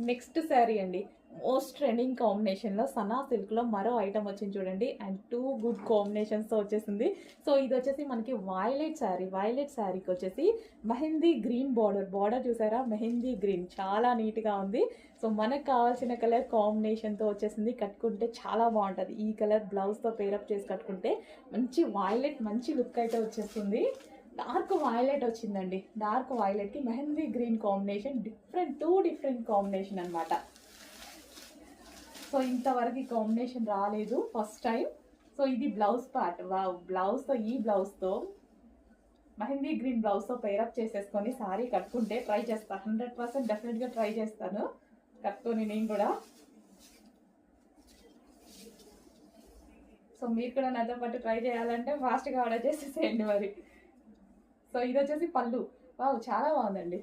Next sari అండి, most trending కాంబినేషన్లో సనా సిల్క్లో మరో ఐటమ్ వచ్చింది చూడండి. అండ్ టూ గుడ్ కాంబినేషన్స్తో వచ్చేసింది. సో ఇది వచ్చేసి మనకి వైలెట్ శారీకి వచ్చేసి మెహందీ గ్రీన్ బార్డర్ చూసారా, మెహందీ గ్రీన్ చాలా నీట్గా ఉంది. సో మనకు కావాల్సిన కలర్ కాంబినేషన్తో వచ్చేసింది. కట్టుకుంటే చాలా బాగుంటుంది. ఈ కలర్ బ్లౌజ్తో పేరప్ చేసి కట్టుకుంటే మంచి వైలెట్, మంచి లుక్ అయితే వచ్చేస్తుంది. డార్క్ వైలెట్ వచ్చిందండి. డార్క్ వైలెట్కి mehndi green combination, two different combination అనమాట. సో ఇంతవరకు ఈ కాంబినేషన్ రాలేదు, ఫస్ట్ టైం. సో ఇది బ్లౌజ్ పార్ట్. బ్లౌజ్తో ఈ బ్లౌజ్తో మెహందీ గ్రీన్ బ్లౌజ్తో పేరప్ చేసేసుకొని సారీ కట్టుకుంటే ట్రై చేస్తాను. 100% డెఫినెట్గా ట్రై చేస్తాను కట్టుకొని నేను కూడా. సో మీరు కూడా నాతో పాటు ట్రై చేయాలంటే ఫాస్ట్గా ఆర్డర్ చేసేసేయండి మరి. సో ఇది వచ్చేసి పళ్ళు. వావ్, చాలా బాగుందండి.